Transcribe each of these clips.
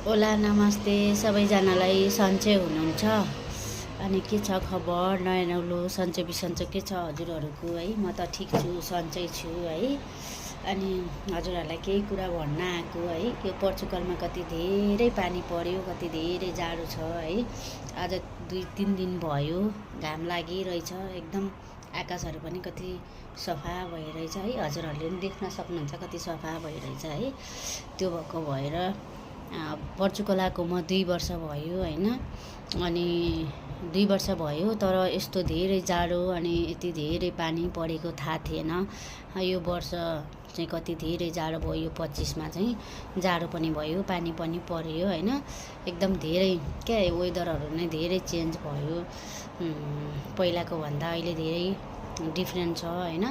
ओला नमस्ते सबैजनालाई सन्चै हुनुहुन्छ अनि के छ खबर नयाँ नौलो सन्चै बिसन्चो के छ हजुरहरूको है। म त ठिक छु, सन्चै छु है। अनि हजुरहरूलाई केही कुरा भन्न आएको है। यो पोर्चुगलमा कति धेरै पानी पर्यो, कति धेरै जाडो छ है। आज 2-3 दिन भयो, घाम लागिरहेछ एकदम। आकाशहरू पनि कति सफा भइरहेछ है। हजुरहरूले पनि देख्न सक्नुहुन्छ कति सफा भइरहेछ है। त्यो भएको भएर पोर्चुगल आएको म 2 वर्ष भयो होइन। अनि 2 वर्ष भयो, तर यस्तो धेरै जाडो अनि यति धेरै पानी परेको थाहा थिएन। यो वर्ष चाहिँ कति धेरै जाडो भयो। यो 25मा चाहिँ जाडो पनि भयो, पानी पनि पर्यो होइन। एकदम धेरै क्या वेदरहरू नै धेरै चेन्ज भयो। पहिलाको भन्दा अहिले धेरै डिफ्रेन्ट छ होइन।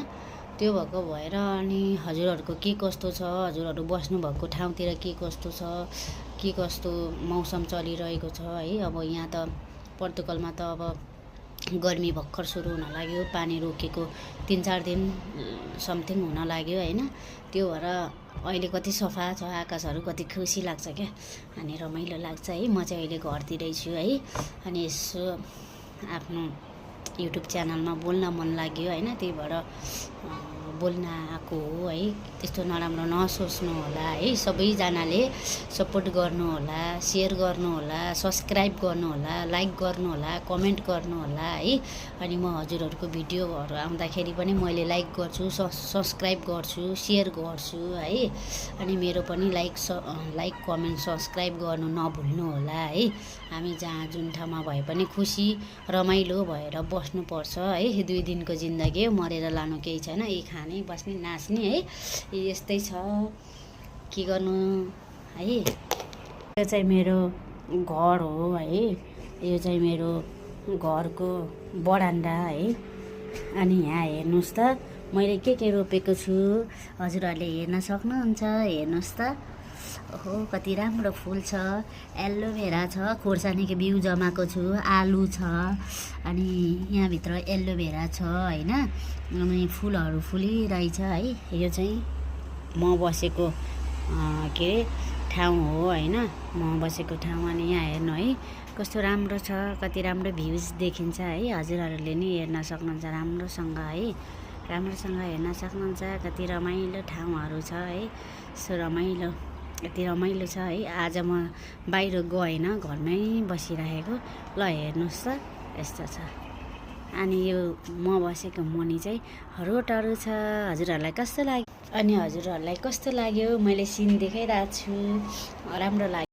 त्यो भएको भएर अनि हजुरहरूको के कस्तो छ, हजुरहरू बस्नुभएको ठाउँतिर के कस्तो छ, के कस्तो मौसम चलिरहेको छ है। अब यहाँ त पोर्चुगलमा त अब गर्मी भर्खर सुरु हुन लाग्यो, पानी रोकेको 3-4 दिन समथिङ हुन लाग्यो होइन। त्यो भएर अहिले कति सफा छ आकाशहरू, कति खुसी लाग्छ क्या, अनि रमाइलो लाग्छ है। म चाहिँ अहिले घरतिरै छु है। अनि यसो आफ्नो युट्युब च्यानलमा बोल्न मन लाग्यो होइन, त्यही भएर बोल्न आएको हो है। त्यस्तो नराम्रो नसोच्नु होला है। सबैजनाले सपोर्ट गर्नुहोला, सेयर गर्नुहोला, सब्सक्राइब गर्नुहोला, लाइक गर्नुहोला, कमेन्ट गर्नुहोला है। अनि म हजुरहरूको भिडियोहरू आउँदाखेरि पनि मैले लाइक गर्छु, सब्सक्राइब गर्छु, सेयर गर्छु है। अनि मेरो पनि लाइक कमेन्ट सब्सक्राइब गर्नु नभुल्नु होला है। हामी जहाँ जुन ठाउँमा भए पनि खुसी रमाइलो भएर बस्नुपर्छ है। 2 दिनको जिन्दगी हो, मरेर लानु केही छैन। यही खाने बस्ने नाच्ने है, यस्तै छ, के गर्नु है। यो चाहिँ मेरो घर हो है। यो चाहिँ मेरो घरको बरान्डा है। अनि यहाँ हेर्नुहोस् त मैले के रोपेको छु, हजुरहरूले हेर्न सक्नुहुन्छ। हेर्नुहोस् त, ओहो कति राम्रो फुल छ। एलोभेरा छ, खोर्सानीको बिउ जमाएको छु, आलु छ, अनि यहाँभित्र एलोभेरा छ होइन। अनि फुलहरू फुलिरहेछ है। यो चाहिँ म बसेको के अरे ठाउँ हो होइन, म बसेको ठाउँ। अनि यहाँ हेर्नु है कस्तो राम्रो छ, कति राम्रो भ्युज देखिन्छ है। हजुरहरूले नि हेर्न सक्नुहुन्छ राम्रोसँग है, राम्रोसँग हेर्न सक्नुहुन्छ। कति रमाइलो ठाउँहरू छ है, सो रमाइलो, यति रमाइलो छ है। आज म बाहिर गएन, घरमै बसिरहेको। ल हेर्नुहोस् त यस्तो छ। अनि यो म बसेको मुनि चाहिँ रोडहरू छ। हजुरहरूलाई कस्तो लाग्यो? अनि हजुरहरूलाई कस्तो लाग्यो? मैले सिन देखाइरहेको छु, राम्रो लाग्यो।